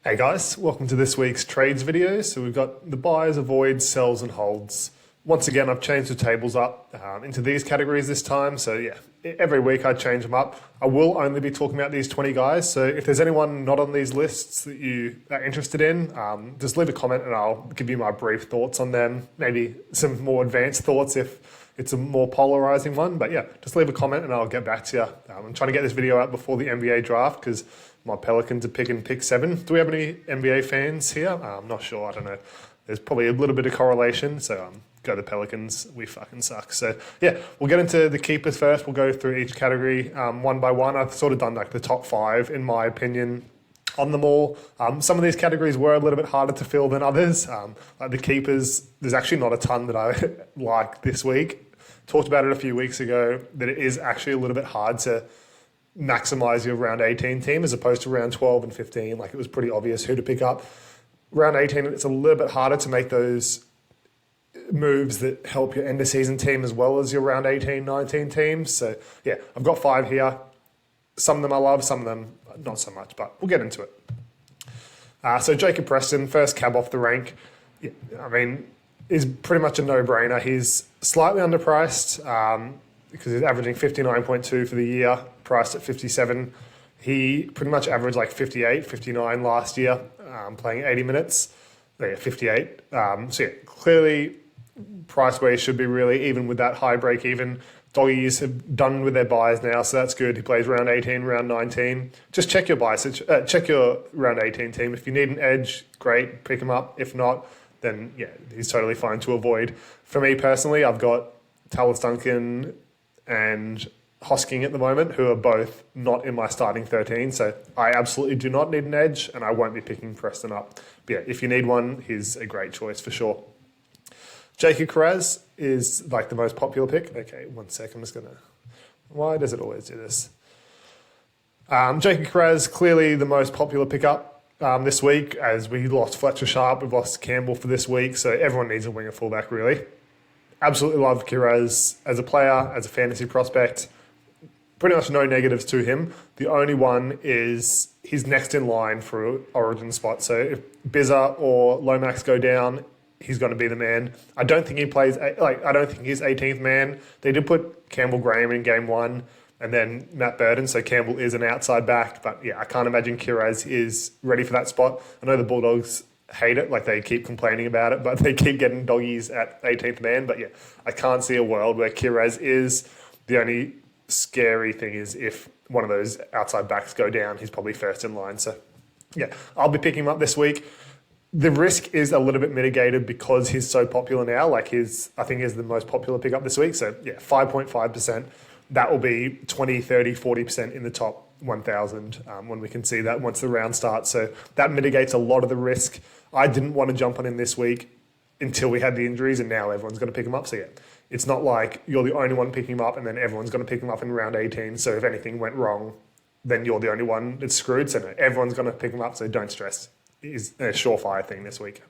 Hey guys, welcome to this week's trades video. So we've got the buys, avoids, sells and holds. Once again, I've changed the tables up into these categories this time. So yeah, every week I change them up. I will only be talking about these 20 guys. So if there's anyone not on these lists that you are interested in, just leave a comment and I'll give you my brief thoughts on them. Maybe some more advanced thoughts if it's a more polarizing one. But yeah, just leave a comment and I'll get back to you. I'm trying to get this video out before the NBA draft because my Pelicans are picking pick 7. Do we have any NBA fans here? I'm not sure. I don't know. There's probably a little bit of correlation. So go the Pelicans. We fucking suck. So yeah, we'll get into the keepers first. We'll go through each category one by one. I've sort of done like the top 5 in my opinion on them all. Some of these categories were a little bit harder to fill than others. Like the keepers, there's actually not a ton that I like this week. Talked about it a few weeks ago that it is actually a little bit hard to maximize your round 18 team as opposed to round 12 and 15. Like it was pretty obvious who to pick up. Round 18, it's a little bit harder to make those moves that help your end of season team as well as your round 18, 19 teams. So yeah, I've got 5 here. Some of them I love, some of them not so much, but we'll get into it. So Jacob Preston, first cab off the rank. Yeah, I mean, is pretty much a no-brainer. He's slightly underpriced because he's averaging 59.2 for the year, priced at 57. He pretty much averaged like 58, 59 last year, playing 80 minutes. Yeah, 58. So yeah, clearly price where he should be really, even with that high break even. Doggies have done with their buys now, so that's good. He plays round 18, round 19. Just check your buys, check your round 18 team. If you need an edge, great, pick him up. If not, then yeah, he's totally fine to avoid. For me personally, I've got Tallis Duncan and Hosking at the moment, who are both not in my starting 13. So I absolutely do not need an edge and I won't be picking Preston up. But yeah, if you need one, he's a great choice for sure. Jacob Carraz is like the most popular pick. Okay, 1 sec. I'm just going to... Why does it always do this? Jacob Carraz, clearly the most popular pickup this week, as we lost Fletcher Sharp, we've lost Campbell for this week, so everyone needs a winger fullback really. Absolutely love Carraz as a player, as a fantasy prospect. Pretty much no negatives to him. The only one is he's next in line for an origin spot. So if Bizza or Lomax go down, he's going to be the man. I don't think he plays, I don't think he's 18th man. They did put Campbell Graham in game 1 and then Matt Burton. So Campbell is an outside back. But yeah, I can't imagine Carraz is ready for that spot. I know the Bulldogs hate it, like they keep complaining about it, but they keep getting doggies at 18th man. But yeah, I can't see a world where Carraz is. The only scary thing is if one of those outside backs go down, he's probably first in line. So yeah, I'll be picking him up this week. The risk is a little bit mitigated because he's so popular now. Like I think is the most popular pickup this week. So yeah, 5.5%. That will be 20, 30, 40% in the top 1,000 when we can see that once the round starts. So that mitigates a lot of the risk. I didn't want to jump on him this week until we had the injuries, and now everyone's going to pick him up. So yeah, it's not like you're the only one picking him up and then everyone's going to pick him up in round 18. So if anything went wrong, then you're the only one that's screwed. So no, everyone's going to pick him up, so don't stress. It's a surefire thing this week.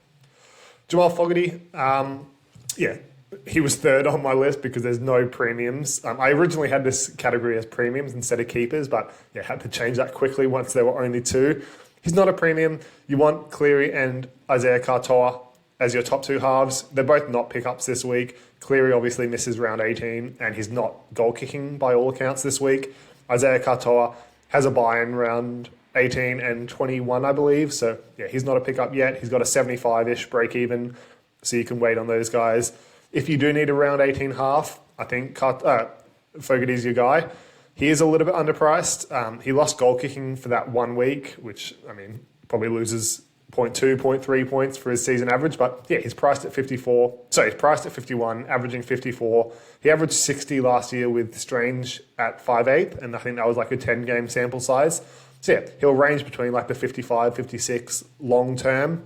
Jamal Fogarty, yeah, he was third on my list because there's no premiums. I originally had this category as premiums instead of keepers, but yeah, had to change that quickly once there were only 2. He's not a premium. You want Cleary and Isaiah Katoa as your top 2 halves. They're both not pickups this week. Cleary obviously misses round 18 and he's not goal kicking by all accounts this week. Isaiah Katoa has a buy in round 18 and 21, I believe. So yeah, he's not a pickup yet. He's got a 75-ish break even, so you can wait on those guys. If you do need a round 18 half, I think Fogarty's your guy. He is a little bit underpriced. He lost goal kicking for that 1 week, which, I mean, probably loses 0.2, 0.3 points for his season average. But yeah, he's priced at 54. So he's priced at 51, averaging 54. He averaged 60 last year with Strange at 5'8", and I think that was like a 10-game sample size. So yeah, he'll range between like the 55, 56 long term.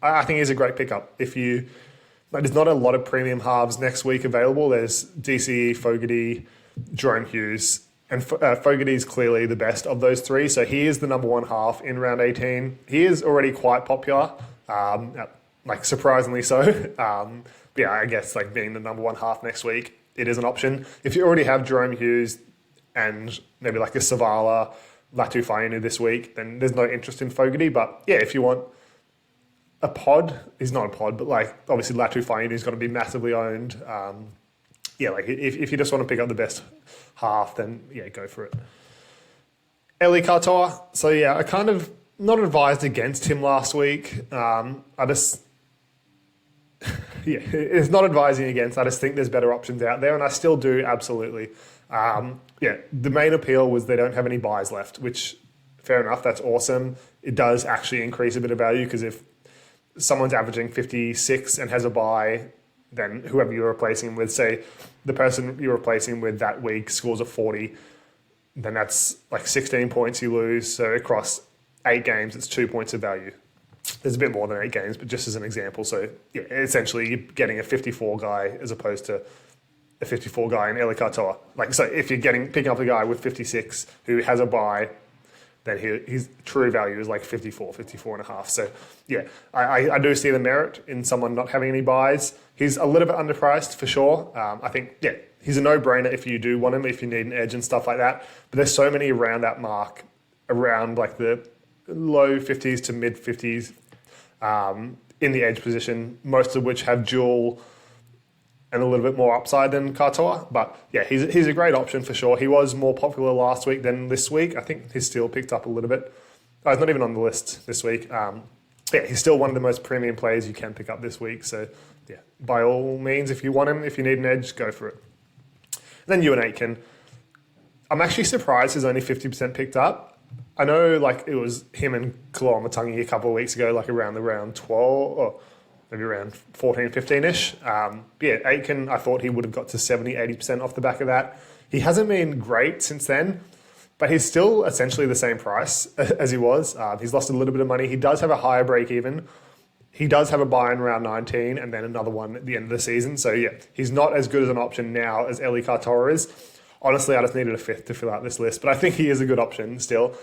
I think he's a great pickup. There's not a lot of premium halves next week available. There's DCE, Fogarty, Jerome Hughes, and Fogarty is clearly the best of those 3. So he is the number 1 half in round 18. He is already quite popular, like surprisingly so. But yeah, I guess like being the number 1 half next week, it is an option. If you already have Jerome Hughes and maybe like a Savala Latu Fainu this week, then there's no interest in Fogarty. But yeah, if you want a pod, he's not a pod, but like obviously Latu Fainu is going to be massively owned. Yeah, like if you just want to pick up the best half, then yeah, go for it. Eli Katoa. So yeah, I kind of not advised against him last week. I just yeah, it's not advising against. I just think there's better options out there, and I still do absolutely. Yeah, the main appeal was they don't have any buys left, which fair enough. That's awesome. It does actually increase a bit of value because if someone's averaging 56 and has a buy, then whoever you're replacing with, say the person you're replacing with that week scores a 40, then that's like 16 points you lose. So across 8 games, it's 2 points of value. There's a bit more than 8 games, but just as an example. So yeah, essentially you're getting a 54 guy as opposed to a 54 guy in Eli Katoa. Like, so if you're picking up a guy with 56 who has a buy, then his true value is like 54 and a half. So yeah, I do see the merit in someone not having any buys. He's a little bit underpriced for sure. I think, yeah, he's a no-brainer if you do want him, if you need an edge and stuff like that. But there's so many around that mark, around like the low 50s to mid 50s in the edge position, most of which have dual and a little bit more upside than Katoa. But yeah, he's a great option for sure. He was more popular last week than this week. I think he's still picked up a little bit. Oh, he's not even on the list this week. Yeah, he's still one of the most premium players you can pick up this week. So yeah, by all means, if you want him, if you need an edge, go for it. And then Ewan Aitken. I'm actually surprised he's only 50% picked up. I know like it was him and Kaloamatangi a couple of weeks ago, like around the round 12 or maybe around 14, 15-ish. Yeah, Aitken, I thought he would have got to 70, 80% off the back of that. He hasn't been great since then, but he's still essentially the same price as he was. He's lost a little bit of money. He does have a higher break even. He does have a buy in round 19 and then another one at the end of the season. So yeah, he's not as good as an option now as Eli Katoa is. Honestly, I just needed a fifth to fill out this list, but I think he is a good option still.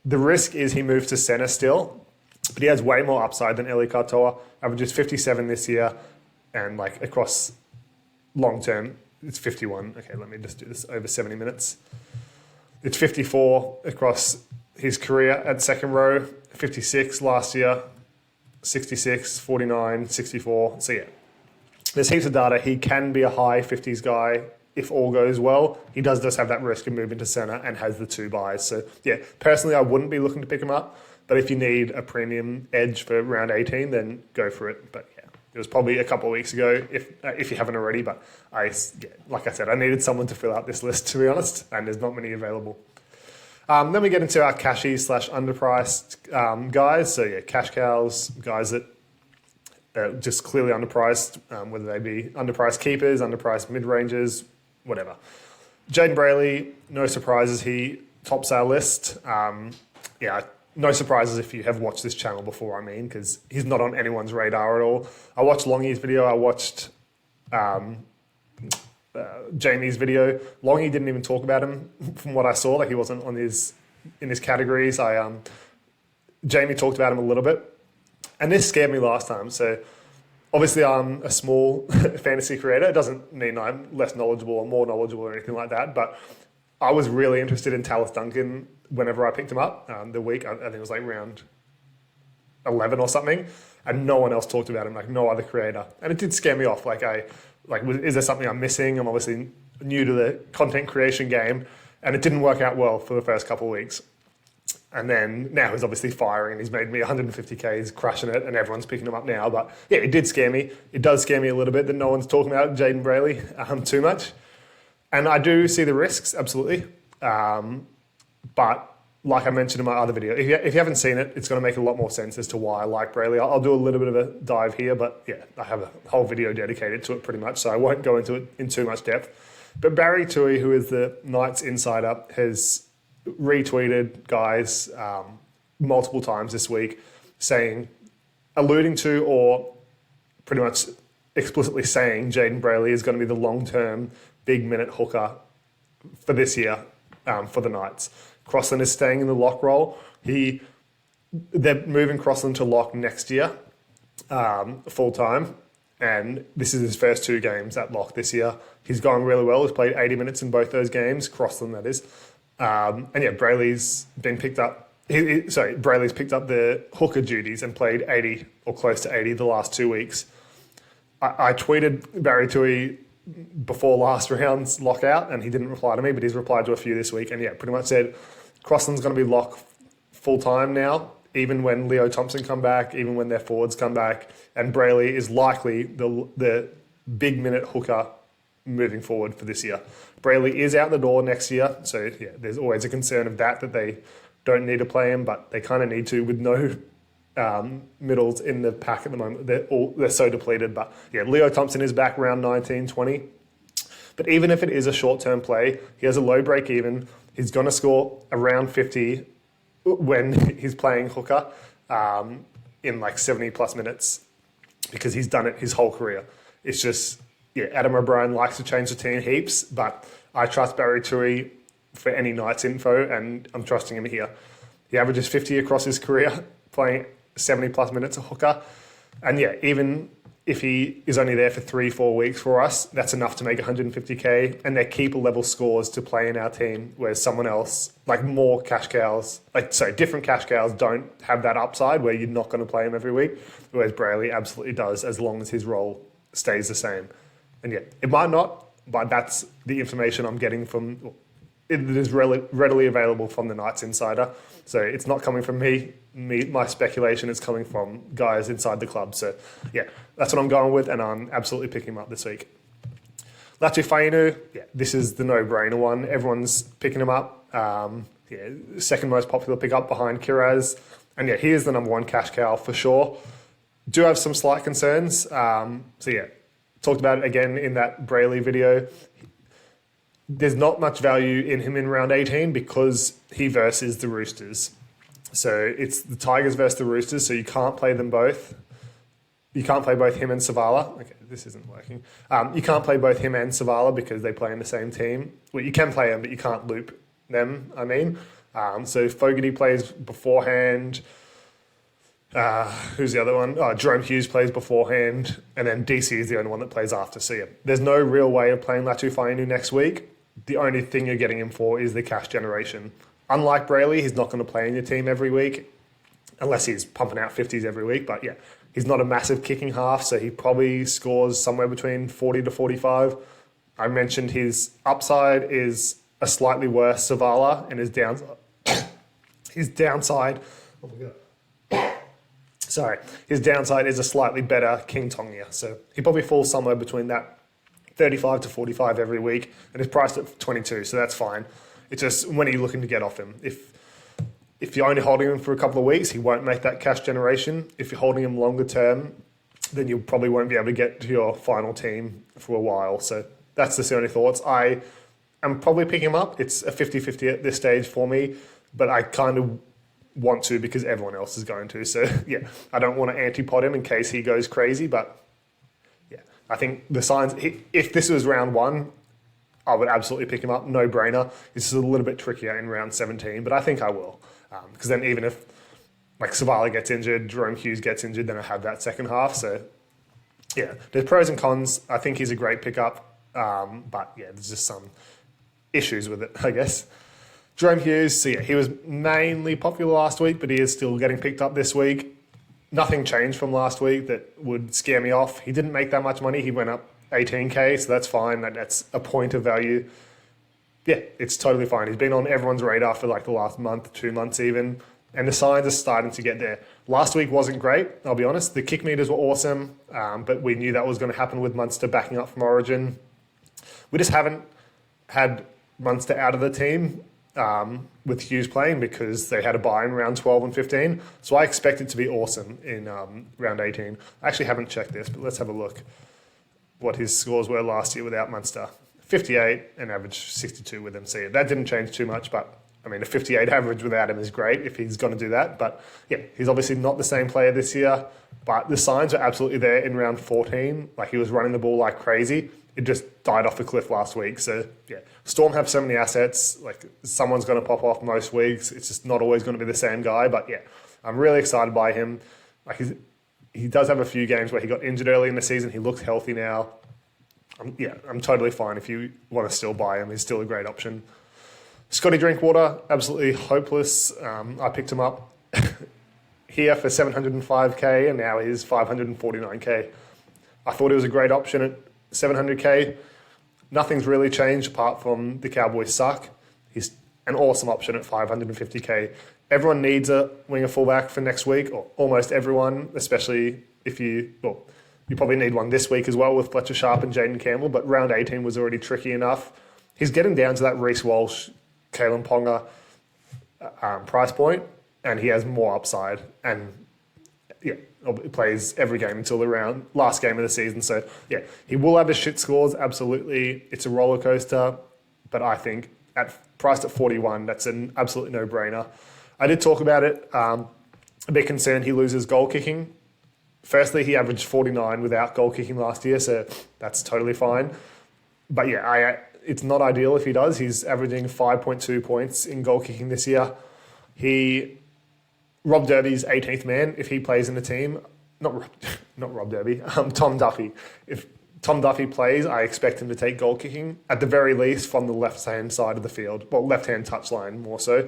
The risk is he moves to centre still, but he has way more upside than Eli Katoa. Averages 57 this year, and like across long term, it's 51. Okay, let me just do this over 70 minutes. It's 54 across his career at second row, 56 last year, 66, 49, 64. So yeah, there's heaps of data. He can be a high 50s guy if all goes well. He does just have that risk of moving to centre and has the 2 buys. So yeah, personally, I wouldn't be looking to pick him up. But if you need a premium edge for round 18, then go for it. But yeah, it was probably a couple of weeks ago, if you haven't already. But like I said, I needed someone to fill out this list, to be honest, and there's not many available. Then we get into our Cashies / underpriced guys. So yeah, cash cows, guys that are just clearly underpriced, whether they be underpriced keepers, underpriced mid-rangers, whatever. Jaden Brailey, no surprises, he tops our list. Yeah, no surprises if you have watched this channel before, because he's not on anyone's radar at all. I watched Longy's video, I watched Jamie's video. Longy didn't even talk about him from what I saw, like he wasn't in his categories. Jamie talked about him a little bit, and this scared me last time. So obviously I'm a small fantasy creator. It doesn't mean I'm less knowledgeable or more knowledgeable or anything like that, but I was really interested in Tallis Duncan whenever I picked him up. The week, I think it was like round 11 or something, and no one else talked about him, like no other creator. And it did scare me off. Is there something I'm missing? I'm obviously new to the content creation game, and it didn't work out well for the first couple of weeks. And then now he's obviously firing. He's made me 150K. He's crushing it, and everyone's picking him up now. But yeah, it did scare me. It does scare me a little bit that no one's talking about Jaden Brailey too much. And I do see the risks, absolutely. But like I mentioned in my other video, if you haven't seen it, it's going to make a lot more sense as to why I like Brailey. I'll do a little bit of a dive here, but yeah, I have a whole video dedicated to it pretty much, so I won't go into it in too much depth. But Barry Tui, who is the Knights insider, has retweeted guys multiple times this week alluding to or pretty much explicitly saying Jaden Brailey is going to be the long-term big minute hooker for this year for the Knights. Crossland is staying in the lock role. They're moving Crossland to lock next year, full time, and this is his first 2 games at lock this year. He's gone really well. He's played 80 minutes in both those games, Crossland that is. And yeah, Brailey's been picked up. Brailey's picked up the hooker duties and played 80 or close to 80 the last 2 weeks. I tweeted Barry Tui before last round's lockout, and he didn't reply to me, but he's replied to a few this week. And yeah, pretty much said Crossland's going to be locked full time now, even when Leo Thompson come back, even when their forwards come back. And Brailey is likely the big minute hooker moving forward for this year. Brailey is out the door next year, so yeah, there's always a concern of that they don't need to play him, but they kind of need to with no middles in the pack at the moment. They're so depleted. But yeah, Leo Thompson is back around 19, 20. But even if it is a short-term play, he has a low break even. He's going to score around 50 when he's playing hooker in like 70 plus minutes because he's done it his whole career. It's just, yeah, Adam O'Brien likes to change the team heaps, but I trust Barry Tui for any Knights info, and I'm trusting him here. He averages 50 across his career, playing 70 plus minutes a hooker. And yeah, even if he is only there for 3-4 weeks for us, that's enough to make 150k, and they're keeper level scores to play in our team, whereas someone else, like more cash cows, different cash cows don't have that upside where you're not going to play him every week, whereas Brailey absolutely does as long as his role stays the same. And yeah, it might not, but that's the information I'm getting from, it is readily available from the Knights Insider. So it's not coming from me, my speculation is coming from guys inside the club. So yeah, that's what I'm going with, and I'm absolutely picking him up this week. Latu Fainu, yeah, this is the no-brainer one. Everyone's picking him up. Second most popular pickup behind Kiraz. And yeah, he is the number one cash cow for sure. Do have some slight concerns. Talked about it again in that Brailey video. There's not much value in him in round 18 because he versus the Roosters. So it's the Tigers versus the Roosters, so you can't play them both. You can't play both him and Savala. Okay, this isn't working. You can't play both him and Savala because they play in the same team. Well, you can play them, but you can't loop them, I mean. So Fogarty plays beforehand. Who's the other one? Jerome Hughes plays beforehand, and then DC is the only one that plays after. So yeah, there's no real way of playing Latu Fainu next week. The only thing you're getting him for is the cash generation. Unlike Brailey, he's not going to play in your team every week, unless he's pumping out 50s every week. But yeah, he's not a massive kicking half, so he probably scores somewhere between 40 to 45. I mentioned his upside is a slightly worse Savala, and his downside. Oh my god. His downside is a slightly better King Tongia. So he probably falls somewhere between that 35 to 45 every week, and is priced at 22, so that's fine. It's just when are you looking to get off him? If you're only holding him for a couple of weeks, he won't make that cash generation. If you're holding him longer term, then you probably won't be able to get to your final team for a while. So that's the only thoughts. I am probably picking him up. It's a 50-50 at this stage for me, but I kind of want to because everyone else is going to. So yeah, I don't want to anti-pot him in case he goes crazy, but yeah, I think the signs, if this was round 1, I would absolutely pick him up, no brainer. This is a little bit trickier in round 17, but I think I will. Because then even if like Savala gets injured, Jerome Hughes gets injured, then I have that second half. So yeah, there's pros and cons. I think he's a great pickup, but yeah, there's just some issues with it, I guess. Jerome Hughes, so yeah, he was mainly popular last week, but he is still getting picked up this week. Nothing changed from last week that would scare me off. He didn't make that much money. He went up 18k, so that's fine. That's a point of value. Yeah, it's totally fine. He's been on everyone's radar for like the last month, 2 months even, and the signs are starting to get there. Last week wasn't great, I'll be honest. The kick meters were awesome, but we knew that was going to happen with Munster backing up from Origin. We just haven't had Munster out of the team with Hughes playing because they had a bye in round 12 and 15. So I expect it to be awesome in round 18. I actually haven't checked this, but let's have a look what his scores were last year without Munster. 58 and average 62 with him. So yeah, that didn't change too much, but I mean, a 58 average without him is great if he's going to do that. But yeah, he's obviously not the same player this year, but the signs are absolutely there in round 14. Like he was running the ball like crazy. It just died off the cliff last week. So yeah, Storm have so many assets. Like someone's going to pop off most weeks. It's just not always going to be the same guy. But yeah, I'm really excited by him. Like he does have a few games where he got injured early in the season. He looks healthy now. I'm totally fine if you want to still buy him. He's still a great option. Scotty Drinkwater, absolutely hopeless. I picked him up here for 705k and now he's 549k. I thought it was a great option at 700k. Nothing's really changed apart from the Cowboys suck. He's an awesome option at 550k. Everyone needs a winger fullback for next week, or almost everyone, especially if you probably need one this week as well with Fletcher Sharp and Jaden Campbell, but round 18 was already tricky enough. He's getting down to that Reece Walsh, Kalen Ponga price point, and he has more upside. And yeah, he plays every game until the last game of the season. So yeah, he will have his shit scores, absolutely. It's a roller coaster, but I think priced at 41, that's an absolute no-brainer. I did talk about it. A bit concerned he loses goal kicking. Firstly, he averaged 49 without goal kicking last year, so that's totally fine. But yeah, it's not ideal if he does. He's averaging 5.2 points in goal kicking this year. Rob Derby's 18th man if he plays in the team. Not Rob Derby, Tom Duffy. If Tom Duffy plays, I expect him to take goal kicking, at the very least from the left-hand side of the field. Well, left-hand touchline more so,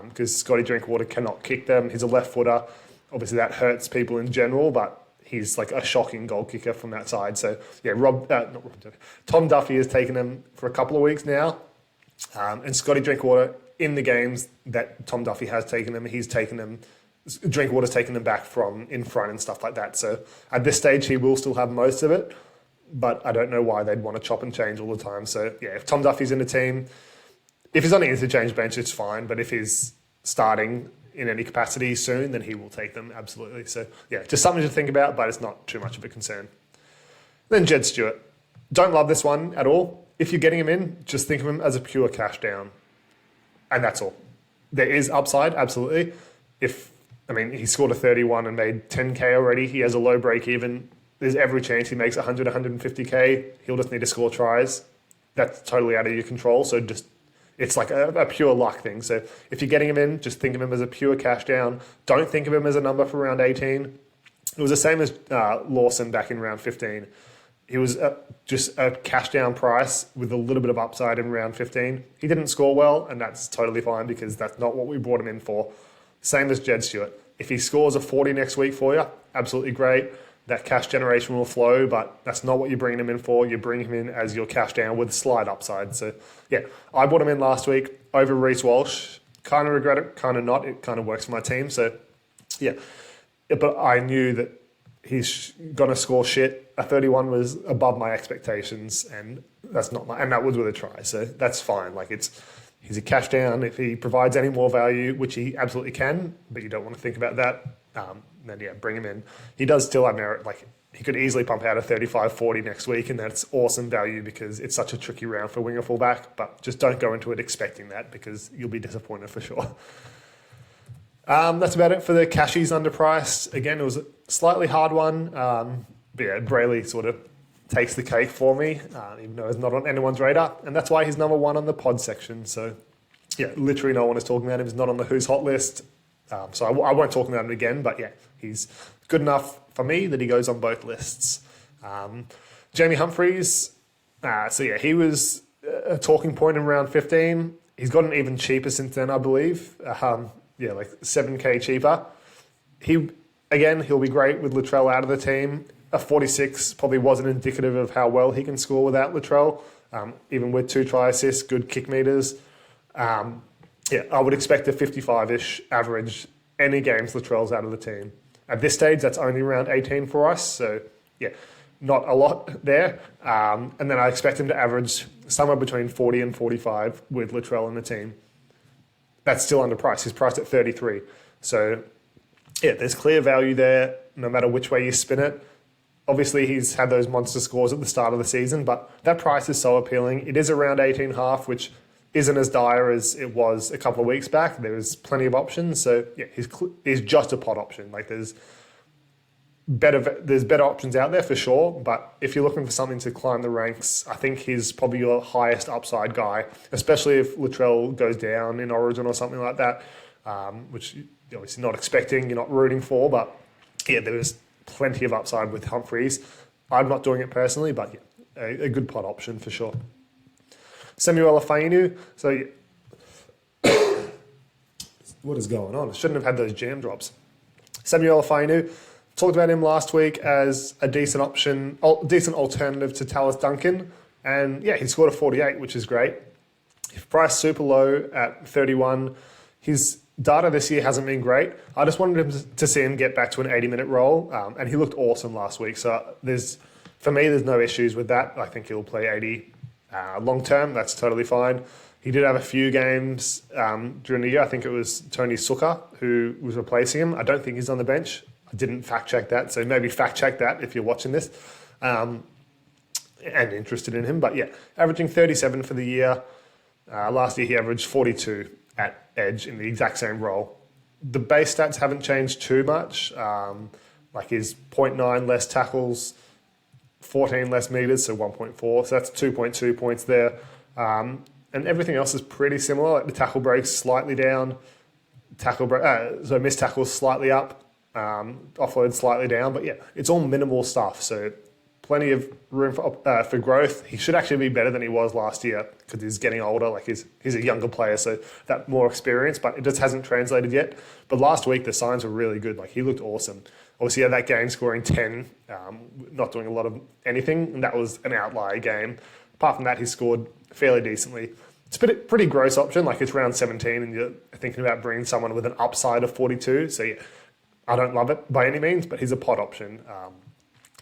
because Scotty Drinkwater cannot kick them. He's a left footer. Obviously, that hurts people in general, but he's like a shocking goal kicker from that side. So, yeah, Tom Duffy has taken them for a couple of weeks now, and Scotty Drinkwater, in the games that Tom Duffy has taken them, Drinkwater's taken them back from in front and stuff like that. So, at this stage, he will still have most of it, but I don't know why they'd want to chop and change all the time. So, yeah, if Tom Duffy's in the team, if he's on the interchange bench, it's fine. But if he's starting in any capacity soon, then he will take them, absolutely. So, yeah, just something to think about, but it's not too much of a concern. Then Jed Stewart. Don't love this one at all. If you're getting him in, just think of him as a pure cash down. And that's all. There is upside, absolutely. He scored a 31 and made 10k already. He has a low break even. There's every chance he makes 100, 150k. He'll just need to score tries. That's totally out of your control. So it's like a pure luck thing. So if you're getting him in, just think of him as a pure cash down. Don't think of him as a number for round 18. It was the same as Lawson back in round 15. He was just a cash down price with a little bit of upside in round 15. He didn't score well, and that's totally fine because that's not what we brought him in for. Same as Jed Stewart. If he scores a 40 next week for you, absolutely great. That cash generation will flow, but that's not what you're bringing him in for. You're bringing him in as your cash down with slight upside. So, yeah, I bought him in last week over Reece Walsh. Kind of regret it, kind of not. It kind of works for my team. So, yeah. But I knew that he's going to score shit. A 31 was above my expectations, and that was with a try. So, that's fine. He's a cash down. If he provides any more value, which he absolutely can, but you don't want to think about that, then yeah, bring him in. He does still have merit. He could easily pump out a 35-40 next week, and that's awesome value because it's such a tricky round for winger fullback. But just don't go into it expecting that because you'll be disappointed for sure. That's about it for the Cashies underpriced. Again, it was a slightly hard one. But yeah, Brailey sort of takes the cake for me, even though it's not on anyone's radar. And that's why he's number one on the pod section. So yeah, literally no one is talking about him. He's not on the Who's Hot list. So I won't talk about him again, but yeah, he's good enough for me that he goes on both lists. Jamie Humphries, he was a talking point in round 15. He's gotten even cheaper since then, I believe. 7k cheaper. He'll be great with Latrell out of the team. A 46 probably wasn't indicative of how well he can score without Latrell, even with 2 try assists, good kick meters. I would expect a 55-ish average any games Latrell's out of the team. At this stage, that's only round 18 for us, so yeah, not a lot there. And then I expect him to average somewhere between 40 and 45 with Latrell in the team. That's still underpriced. He's priced at 33. So yeah, there's clear value there no matter which way you spin it. Obviously, he's had those monster scores at the start of the season, but that price is so appealing. It is around 18.5, which isn't as dire as it was a couple of weeks back. There's plenty of options. So yeah, he's just a pot option. There's better options out there for sure. But if you're looking for something to climb the ranks, I think he's probably your highest upside guy, especially if Latrell goes down in Origin or something like that, which you're obviously not expecting, you're not rooting for. But yeah, there's plenty of upside with Humphries. I'm not doing it personally, but yeah, a good pot option for sure. Samuel Afainu. So what is going on? I shouldn't have had those jam drops. Samuel Fainu, talked about him last week as a decent option, decent alternative to Tallis Duncan. And yeah, he scored a 48, which is great. If priced super low at 31, his data this year hasn't been great. I just wanted him to see him get back to an 80-minute role, and he looked awesome last week. So for me, there's no issues with that. I think he'll play 80 long term. That's totally fine. He did have a few games during the year. I think it was Tony Suka who was replacing him. I don't think he's on the bench. I didn't fact check that, so maybe fact check that if you're watching this and interested in him. But yeah, averaging 37 for the year. Last year he averaged 42 at edge in the exact same role. The base stats haven't changed too much. Like his 0.9 less tackles, 14 less meters, so 1.4. So that's 2.2 points there. And everything else is pretty similar. Like the tackle breaks slightly down, so missed tackles slightly up, offload slightly down. But yeah, it's all minimal stuff. So plenty of room for growth. He should actually be better than he was last year because he's getting older. Like he's a younger player, so that more experience. But it just hasn't translated yet. But last week the signs were really good. Like he looked awesome. Obviously, he had that game scoring 10, not doing a lot of anything, and that was an outlier game. Apart from that, he scored fairly decently. It's a pretty gross option. Like it's round 17, and you're thinking about bringing someone with an upside of 42. So yeah, I don't love it by any means, but he's a pot option.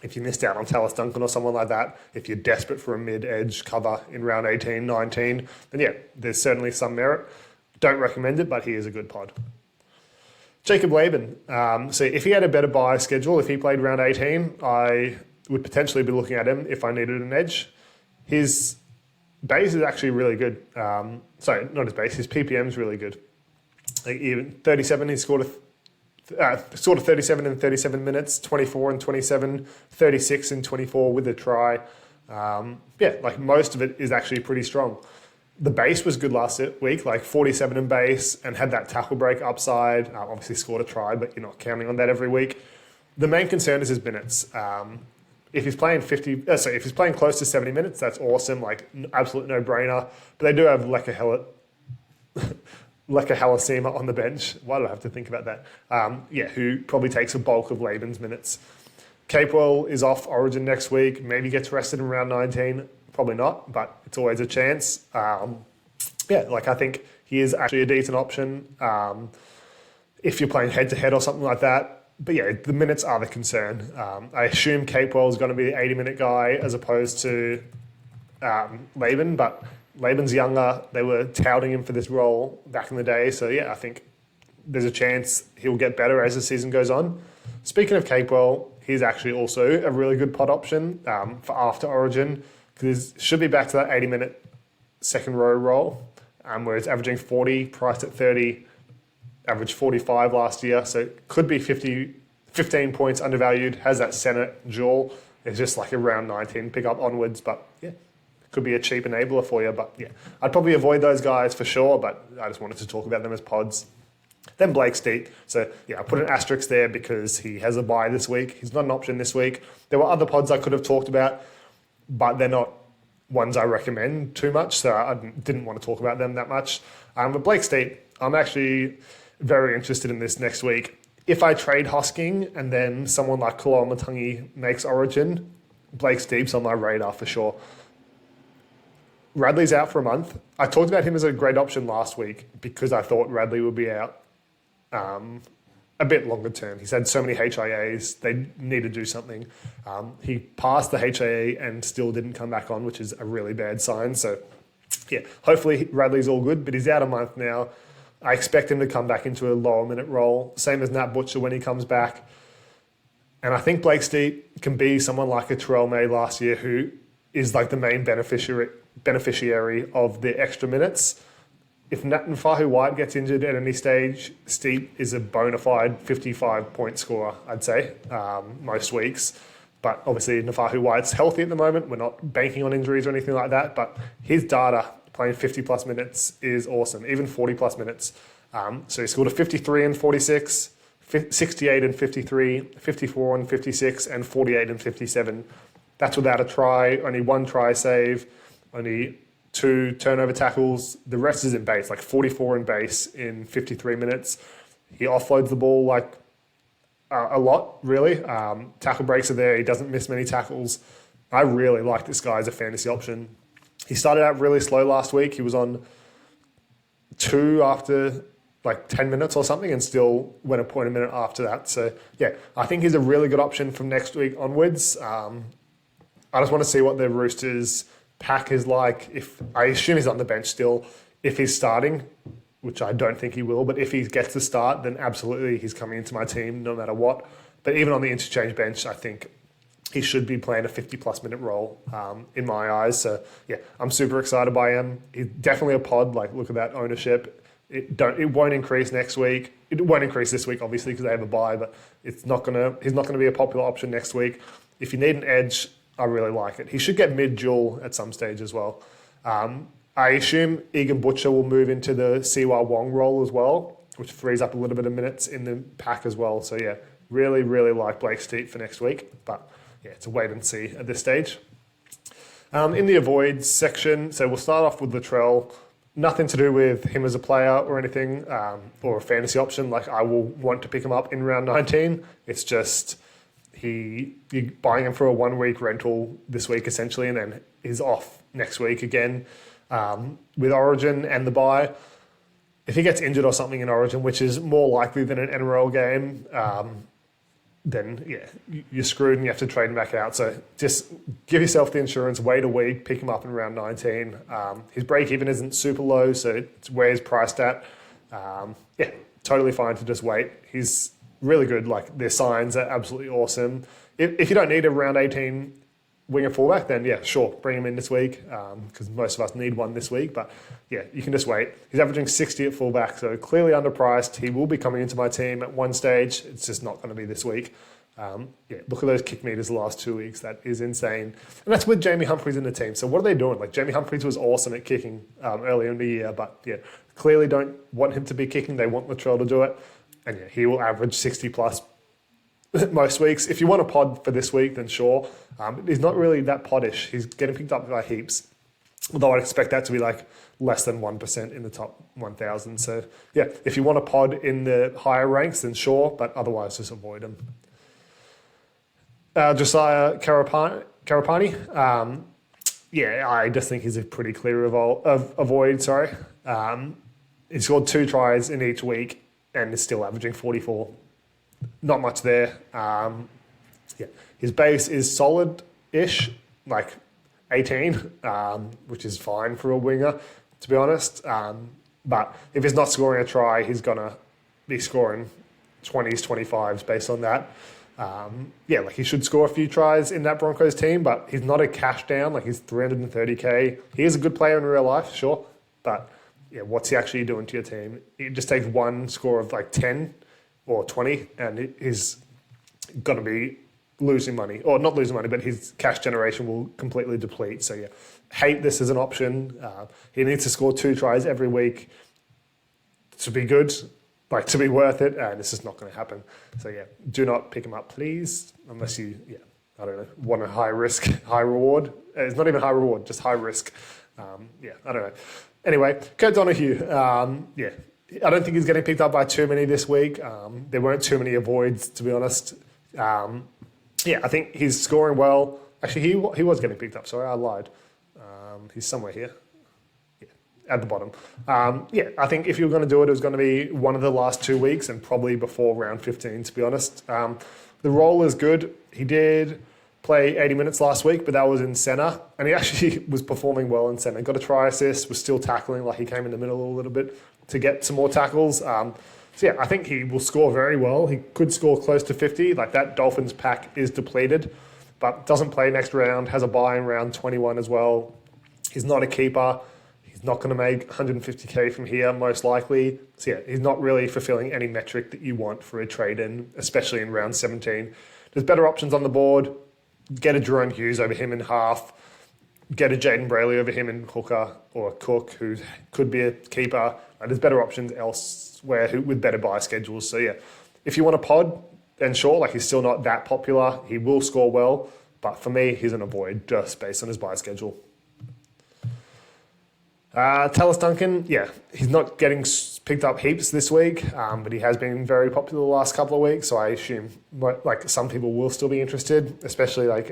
If you missed out on Tallis Duncan or someone like that, if you're desperate for a mid-edge cover in round 18, 19, then yeah, there's certainly some merit. Don't recommend it, but he is a good pod. Jacob Laban. So if he had a better buy schedule, if he played round 18, I would potentially be looking at him if I needed an edge. His base is actually really good. Sorry, not his base. His PPM is really good. Like even 37, he scored a 37 in 37 minutes, 24 and 27, 36 and 24 with a try. Yeah, like most of it is actually pretty strong. The base was good last week, like 47 in base, and had that tackle break upside. Obviously scored a try, but you're not counting on that every week. The main concern is his minutes. If he's playing if he's playing close to 70 minutes, that's awesome, like absolute no-brainer. But they do have Leka Halasima on the bench. Why do I have to think about that? Who probably takes a bulk of Laban's minutes. Capewell is off Origin next week. Maybe gets rested in round 19. Probably not, but it's always a chance. I think he is actually a decent option if you're playing head-to-head or something like that. But yeah, the minutes are the concern. I assume Capewell is going to be the 80-minute guy as opposed to Laban, but Laban's younger. They were touting him for this role back in the day. So yeah, I think there's a chance he'll get better as the season goes on. Speaking of Capewell, he's actually also a really good pot option for after Origin, because should be back to that 80-minute second row role, where it's averaging 40, priced at 30, averaged 45 last year. So it could be 15 points undervalued, has that center dual. It's just like a round 19 pickup onwards, but yeah, could be a cheap enabler for you. But yeah, I'd probably avoid those guys for sure, but I just wanted to talk about them as pods. Then Blake Steep. So yeah, I put an asterisk there because he has a bye this week. He's not an option this week. There were other pods I could have talked about, but they're not ones I recommend too much, so I didn't want to talk about them that much. But Blake Steep, I'm actually very interested in this next week. If I trade Hosking and then someone like Kaloa Matangi makes Origin, Blake Steep's on my radar for sure. Radley's out for a month. I talked about him as a great option last week because I thought Radley would be out a bit longer term. He's had so many HIAs. They need to do something. He passed the HIA and still didn't come back on, which is a really bad sign. So yeah, hopefully Radley's all good, but he's out a month now. I expect him to come back into a lower minute role, same as Nat Butcher when he comes back. And I think Blake Steep can be someone like a Terrell May last year, who is like the main beneficiary of the extra minutes. If Nat Fahu White gets injured at any stage, Steep is a bona fide 55-point scorer, I'd say, most weeks. But obviously, Nafahu White's healthy at the moment. We're not banking on injuries or anything like that. But his data, playing 50-plus minutes, is awesome, even 40-plus minutes. So he scored a 53 and 46, 68 and 53, 54 and 56, and 48 and 57. That's without a try, only one try save, only 2 turnover tackles. The rest is in base, like 44 in base in 53 minutes. He offloads the ball like a lot, really. Tackle breaks are there. He doesn't miss many tackles. I really like this guy as a fantasy option. He started out really slow last week. He was on 2 after like 10 minutes or something and still went a point a minute after that. So, yeah, I think he's a really good option from next week onwards. I just want to see what the Roosters pack is like. I assume he's on the bench still. If he's starting, which I don't think he will, but if he gets the start, then absolutely he's coming into my team no matter what. But even on the interchange bench, I think he should be playing a 50-plus minute role in my eyes. So, yeah, I'm super excited by him. He's definitely a pod. Like, look at that ownership. It won't increase next week. It won't increase this week, obviously, because they have a bye, but he's not gonna be a popular option next week. If you need an edge, I really like it. He should get mid-dual at some stage as well. I assume Egan Butcher will move into the Siwa Wong role as well, which frees up a little bit of minutes in the pack as well. So, yeah, really, really like Blake Steep for next week. But, yeah, it's a wait and see at this stage. In the avoids section, so we'll start off with Latrell. Nothing to do with him as a player or anything, or a fantasy option. Like, I will want to pick him up in round 19. It's just you're buying him for a 1-week rental this week, essentially, and then he's off next week again. With Origin and the bye, if he gets injured or something in Origin, which is more likely than an NRL game, then yeah, you're screwed and you have to trade him back out. So just give yourself the insurance, wait a week, pick him up in round 19. His break even isn't super low, so it's where he's priced at. Yeah, totally fine to just wait. He's really good. Like, their signs are absolutely awesome. If you don't need a round 18 winger fullback, then yeah, sure, bring him in this week, because most of us need one this week. But yeah, you can just wait. He's averaging 60 at fullback, so clearly underpriced. He will be coming into my team at one stage. It's just not going to be this week. Yeah, look at those kick meters the last 2 weeks. That is insane. And that's with Jamie Humphries in the team. So what are they doing? Like, Jamie Humphries was awesome at kicking earlier in the year, but yeah, clearly don't want him to be kicking. They want Latrell to do it. And yeah, he will average 60 plus most weeks. If you want a pod for this week, then sure. He's not really that poddish. He's getting picked up by heaps. Although I'd expect that to be like less than 1% in the top 1,000. So yeah, if you want a pod in the higher ranks, then sure, but otherwise just avoid him. Josiah Karapani. Yeah, I just think he's a pretty clear avoid. He scored 2 tries in each week and is still averaging 44. Not much there. Yeah, his base is solid-ish, like 18, which is fine for a winger, to be honest. But if he's not scoring a try, he's going to be scoring 20s, 25s based on that. Yeah, like, he should score a few tries in that Broncos team, but he's not a cash down. Like, he's 330K. He is a good player in real life, sure. But yeah, what's he actually doing to your team? It just takes one score of like 10 or 20, and he's going to be losing money. Or not losing money, but his cash generation will completely deplete. So yeah, hate this as an option. He needs to score 2 tries every week to be good, like to be worth it, and this is not going to happen. So yeah, do not pick him up, please, unless you, yeah, I don't know, want a high risk, high reward. It's not even high reward, just high risk. Yeah, I don't know. Anyway, Kurt Donahue, yeah, I don't think he's getting picked up by too many this week. There weren't too many avoids, to be honest. Yeah, I think he's scoring well. Actually, he was getting picked up. Sorry, I lied. He's somewhere here. Yeah, at the bottom. Yeah, I think if you were going to do it, it was going to be one of the last 2 weeks and probably before round 15, to be honest. The role is good. He did play 80 minutes last week, but that was in centre, and he actually was performing well in centre. Got a try assist, was still tackling, like he came in the middle a little bit to get some more tackles. So yeah, I think he will score very well. He could score close to 50. Like, that Dolphins pack is depleted, but doesn't play next round, has a bye in round 21 as well. He's not a keeper. He's not going to make 150K from here, most likely. So yeah, he's not really fulfilling any metric that you want for a trade-in, especially in round 17. There's better options on the board. Get a Jerome Hughes over him in half. Get a Jaden Brailey over him in hooker, or a Cook, who could be a keeper. There's better options elsewhere with better buy schedules. So yeah, if you want a pod, then sure, like, he's still not that popular. He will score well, but for me, he's an avoid just based on his buy schedule. Tallis Duncan, yeah, he's not getting picked up heaps this week, but he has been very popular the last couple of weeks, so I assume like some people will still be interested, especially like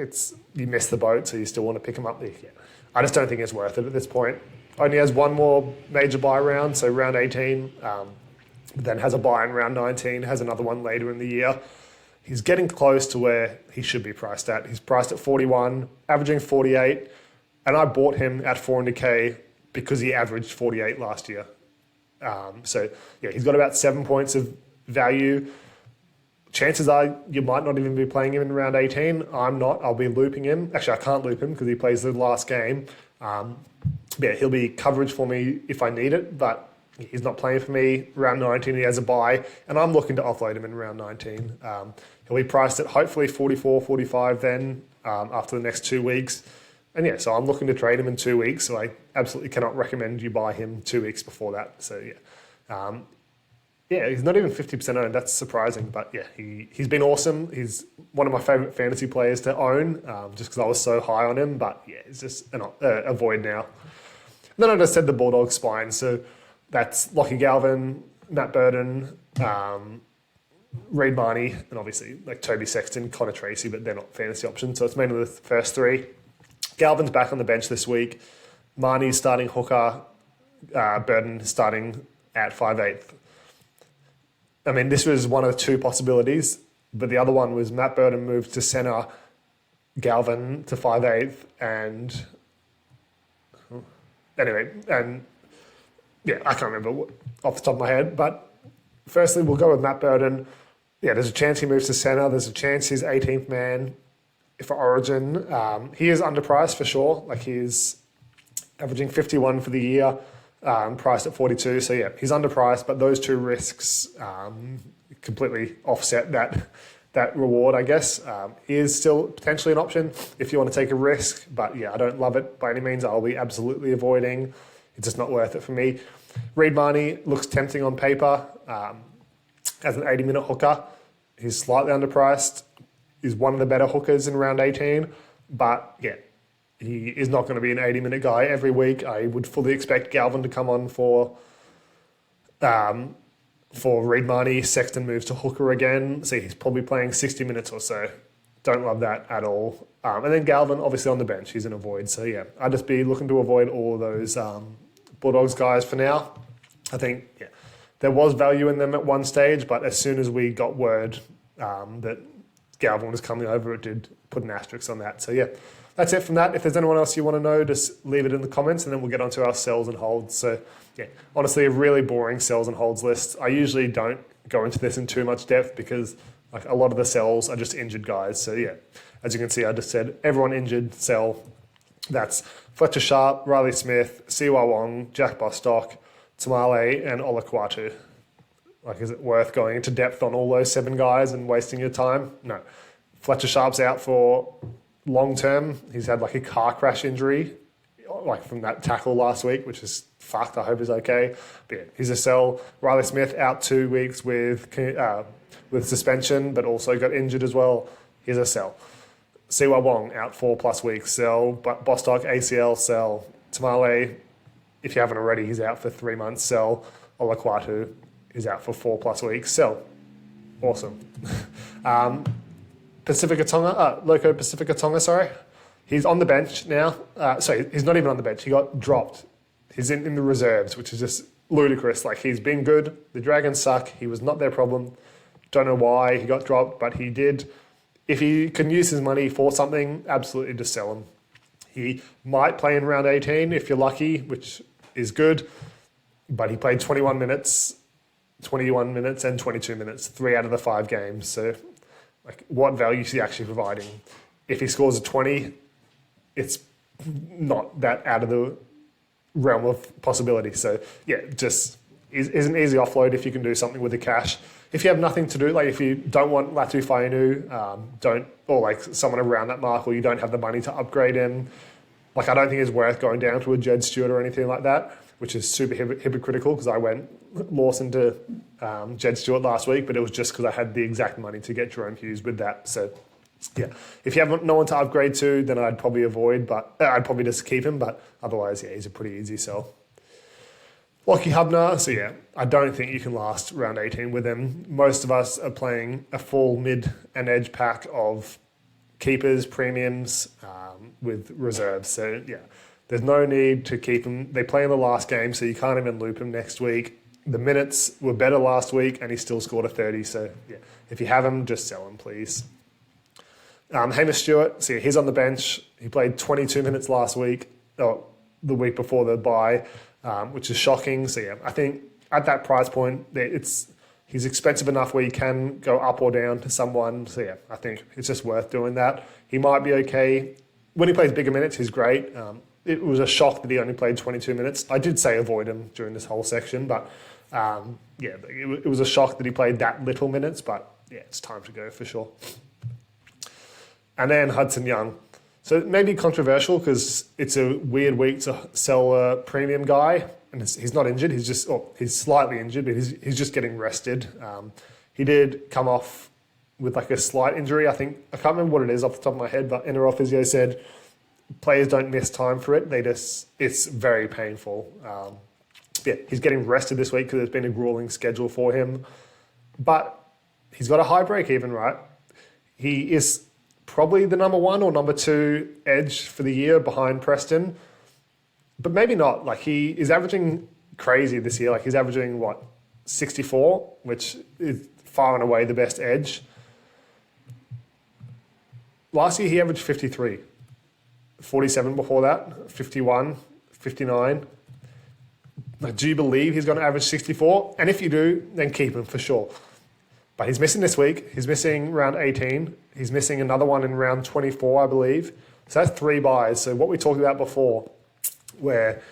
you missed the boat, so you still want to pick him up. Yeah. I just don't think it's worth it at this point. Only has one more major buy round, so round 18, then has a buy in round 19, has another one later in the year. He's getting close to where he should be priced at. He's priced at 41, averaging 48, and I bought him at 400k because he averaged 48 last year. So yeah, he's got about 7 points of value. Chances are you might not even be playing him in round 18. I'm not. I'll be looping him. Actually, I can't loop him because he plays the last game. Yeah, he'll be coverage for me if I need it, but he's not playing for me. Round 19, he has a bye, and I'm looking to offload him in round 19. He'll be priced at hopefully 44, 45 then after the next 2 weeks. And yeah, so I'm looking to trade him in 2 weeks, so I absolutely cannot recommend you buy him 2 weeks before that. So yeah. Yeah, he's not even 50% owned. That's surprising, but yeah, he's been awesome. He's one of my favourite fantasy players to own, just because I was so high on him. But yeah, it's just a void now. And then I just said the Bulldog spine, so that's Lockie Galvin, Matt Burton, Reid Marnie, and obviously like Toby Sexton, Connor Tracy, but they're not fantasy options. So it's mainly the first three. Galvin's back on the bench this week. Marnie's starting hooker. Burton starting at 5'8". I mean, this was one of two possibilities, but the other one was Matt Burton moved to centre, Galvin to 5'8", and anyway, and yeah, I can't remember off the top of my head, but firstly, we'll go with Matt Burton. Yeah, there's a chance he moves to centre. There's a chance he's 18th man for Origin. He is underpriced for sure. Like he's averaging 51 for the year, priced at 42. So yeah, he's underpriced, but those two risks completely offset that reward, I guess. He is still potentially an option if you want to take a risk, but yeah, I don't love it by any means. I'll be absolutely avoiding. It's just not worth it for me. Reid Marnie looks tempting on paper as an 80-minute hooker. He's slightly underpriced. He's one of the better hookers in round 18, but yeah, he is not going to be an 80-minute guy every week. I would fully expect Galvin to come on for Reid Marnie. Sexton moves to hooker again, so he's probably playing 60 minutes or so. Don't love that at all. And then Galvin, obviously on the bench, he's an avoid. So yeah, I'd just be looking to avoid all of those Bulldogs guys for now. I think yeah, there was value in them at one stage, but as soon as we got word that Galvin was coming over, it did put an asterisk on that. So yeah, that's it from that. If there's anyone else you want to know, just leave it in the comments and then we'll get onto our sells and holds. So yeah, honestly, a really boring sells and holds list. I usually don't go into this in too much depth because like a lot of the sells are just injured guys. So yeah, as you can see, I just said everyone injured, sell. That's Fletcher Sharp, Riley Smith, Siwa Wong, Jack Bostock, Tamale, and Olakwatu. Like, is it worth going into depth on all those 7 guys and wasting your time? No. Fletcher Sharp's out for long term. He's had like a car crash injury, like from that tackle last week, which is fucked. I hope he's okay. But yeah, he's a sell. Riley Smith out 2 weeks with suspension, but also got injured as well. He's a sell. Siwa Wong out 4+ weeks, sell. Bostock ACL, sell. Tamale, if you haven't already, he's out for 3 months, sell. Olakwatu is out for 4+ weeks, sell. Awesome. Loco Pacifica Tonga, sorry. He's on the bench now. Sorry, he's not even on the bench. He got dropped. He's in the reserves, which is just ludicrous. Like, he's been good. The Dragons suck. He was not their problem. Don't know why he got dropped, but he did. If he can use his money for something, absolutely just sell him. He might play in round 18 if you're lucky, which is good, but he played 21 minutes and 22 minutes, 3 out of the 5 games. So like, what value is he actually providing? If he scores a 20, it's not that out of the realm of possibility. So yeah, just is an easy offload if you can do something with the cash. If you have nothing to do, like if you don't want Latu Fainu, or like someone around that mark, or you don't have the money to upgrade him, like I don't think it's worth going down to a Jed Stewart or anything like that, which is super hypocritical because I went Lawson to Jed Stewart last week, but it was just because I had the exact money to get Jerome Hughes with that. So yeah, if you have no one to upgrade to, then I'd probably avoid, but I'd probably just keep him. But otherwise, yeah, he's a pretty easy sell. Lockie Hubner, so yeah, I don't think you can last round 18 with him. Most of us are playing a full mid and edge pack of keepers, premiums, with reserves. So yeah, there's no need to keep him. They play in the last game, so you can't even loop him next week. The minutes were better last week, and he still scored a 30. So yeah, if you have him, just sell him, please. Hamish Stewart, so yeah, he's on the bench. He played 22 minutes last week, or the week before the bye, which is shocking. So yeah, I think at that price point, he's expensive enough where you can go up or down to someone. So yeah, I think it's just worth doing that. He might be okay. When he plays bigger minutes, he's great. It was a shock that he only played 22 minutes. I did say avoid him during this whole section, but yeah, it was a shock that he played that little minutes, but yeah, it's time to go for sure. And then Hudson Young. So it may be controversial because it's a weird week to sell a premium guy, and he's not injured. He's slightly injured, but he's just getting rested. He did come off with like a slight injury. I can't remember what it is off the top of my head, but NRL physio said players don't miss time for it. It's very painful. Yeah, he's getting rested this week because there's been a grueling schedule for him, but he's got a high break even, right? He is probably the number 1 or number 2 edge for the year behind Preston, but maybe not. Like, he is averaging crazy this year. Like, he's averaging 64, which is far and away the best edge. Last year he averaged 53, 47 before that, 51, 59. Like, do you believe he's going to average 64? And if you do, then keep him for sure. But he's missing this week. He's missing round 18. He's missing another one in round 24, I believe. So that's 3 buys. So what we talked about before, where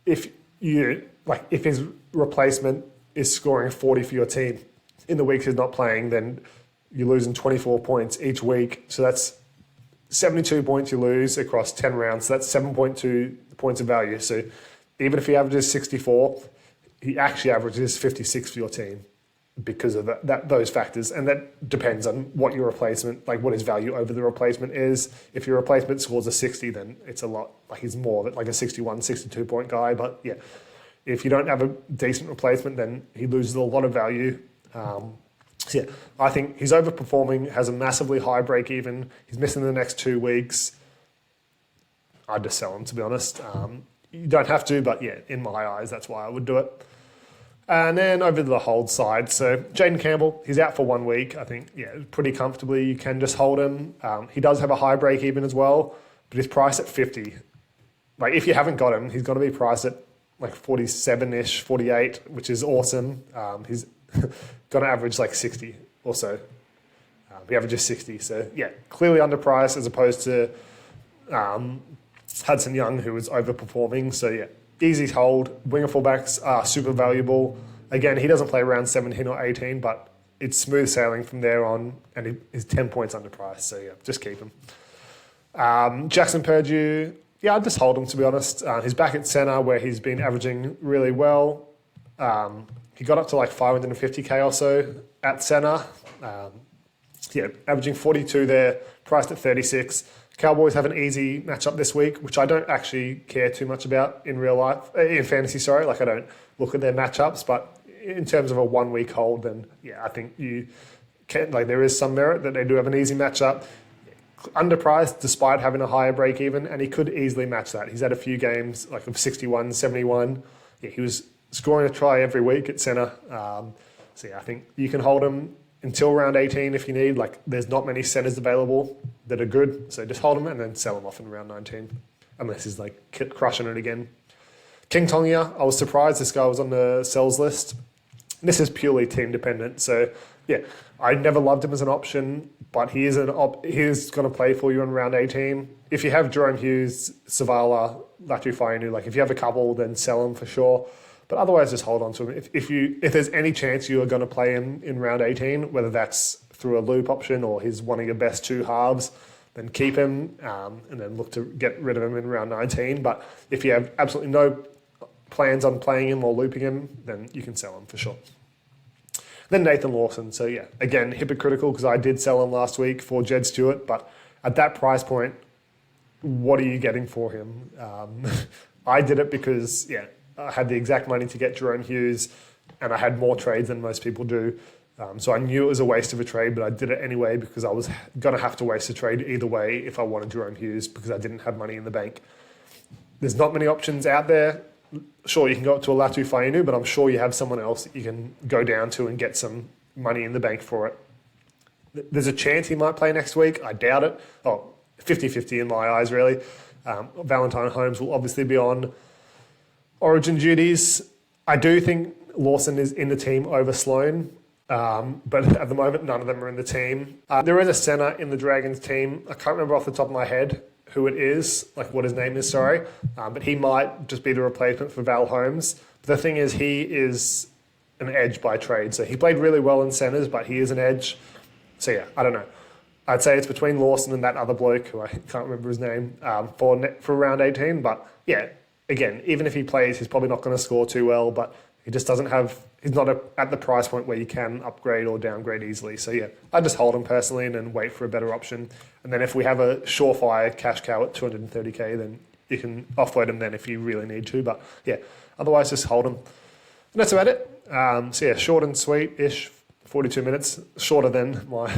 if his replacement is scoring 40 for your team in the weeks he's not playing, then you're losing 24 points each week. So that's 72 points you lose across 10 rounds. So that's 7.2 points of value. So even if he averages 64, he actually averages 56 for your team because of those factors. And that depends on what your replacement, like what his value over the replacement is. If your replacement scores a 60, then it's a lot, like he's more like a 61, 62 point guy. But yeah, if you don't have a decent replacement, then he loses a lot of value. So yeah, I think he's overperforming, has a massively high break even. He's missing the next 2 weeks. I'd just sell him, to be honest. You don't have to, but yeah, in my eyes, that's why I would do it. And then over to the hold side. So Jaden Campbell, he's out for 1 week. I think, yeah, pretty comfortably you can just hold him. He does have a high break even as well, but he's priced at 50. Like, if you haven't got him, he's going to be priced at like 47-ish, 48, which is awesome. He's going to average like 60 or so. He averages 60. So yeah, clearly underpriced as opposed to Hudson Young, who was overperforming. So yeah, easy hold. Winger fullbacks are super valuable. Again, he doesn't play around 17 or 18, but it's smooth sailing from there on, and he's 10 points underpriced. So yeah, just keep him. Jackson Purdue, yeah, I'd just hold him, to be honest. He's back at centre where he's been averaging really well. He got up to like 550k or so at centre. Yeah, averaging 42 there, priced at 36. Cowboys have an easy matchup this week, which I don't actually care too much about in real life, in fantasy, sorry. Like, I don't look at their matchups, but in terms of a 1 week hold, then yeah, I think you can, like, there is some merit that they do have an easy matchup. Underpriced despite having a higher break even, and he could easily match that. He's had a few games like of 61, 71. Yeah, he was scoring a try every week at centre. So yeah, I think you can hold him until round 18 if you need. Like, there's not many centres available that are good, so just hold him and then sell him off in round 19, unless he's like crushing it again. King Tonga, I was surprised this guy was on the sells list. This is purely team dependent, so yeah, I never loved him as an option, but he is going to play for you in round 18. If you have Jerome Hughes, Savala, Latu Fainu, like if you have a couple, then sell him for sure. But otherwise, just hold on to him. If there's any chance you are going to play him in round 18, whether that's through a loop option or he's one of your best 2 halves, then keep him and then look to get rid of him in round 19. But if you have absolutely no plans on playing him or looping him, then you can sell him for sure. Then Nathan Lawson. So yeah, again, hypocritical because I did sell him last week for Jed Stewart, but at that price point, what are you getting for him? I did it because, yeah, I had the exact money to get Jerome Hughes, and I had more trades than most people do. So I knew it was a waste of a trade, but I did it anyway because I was going to have to waste a trade either way if I wanted Jerome Hughes because I didn't have money in the bank. There's not many options out there. Sure, you can go up to a Latu Fainu, but I'm sure you have someone else that you can go down to and get some money in the bank for it. There's a chance he might play next week. I doubt it. 50-50 in my eyes, really. Valentine Holmes will obviously be on Origin duties. I do think Lawson is in the team over Sloan. But at the moment, none of them are in the team. There is a centre in the Dragons team. I can't remember off the top of my head who it is, like what his name is, sorry. But he might just be the replacement for Val Holmes. But the thing is, he is an edge by trade. So he played really well in centres, but he is an edge. So yeah, I don't know. I'd say it's between Lawson and that other bloke, who I can't remember his name, for round 18. But yeah, again, even if he plays, he's probably not going to score too well, but he just doesn't have, he's not at the price point where you can upgrade or downgrade easily. So yeah, I just hold him personally and then wait for a better option. And then if we have a surefire cash cow at 230k, then you can offload him then if you really need to. But yeah, otherwise just hold him. And that's about it. So yeah, short and sweet-ish, 42 minutes, shorter than my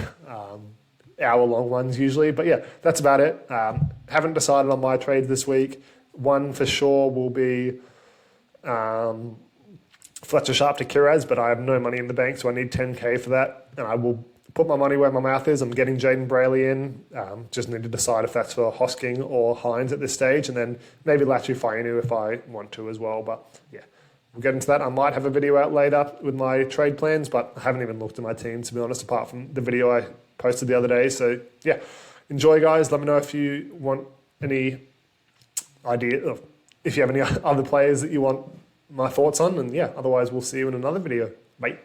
hour-long ones usually. But yeah, that's about it. Haven't decided on my trades this week. One for sure will be Fletcher Sharp to Kiraz, but I have no money in the bank, so I need 10k for that. And I will put my money where my mouth is. I'm getting Jaden Brailey in. Just need to decide if that's for Hosking or Hines at this stage, and then maybe Latu Fainu if I want to as well. But yeah, we'll get into that. I might have a video out later with my trade plans, but I haven't even looked at my team, to be honest, apart from the video I posted the other day. So yeah, enjoy, guys. Let me know if you want any idea, if you have any other players that you want my thoughts on. And yeah, otherwise we'll see you in another video. Bye.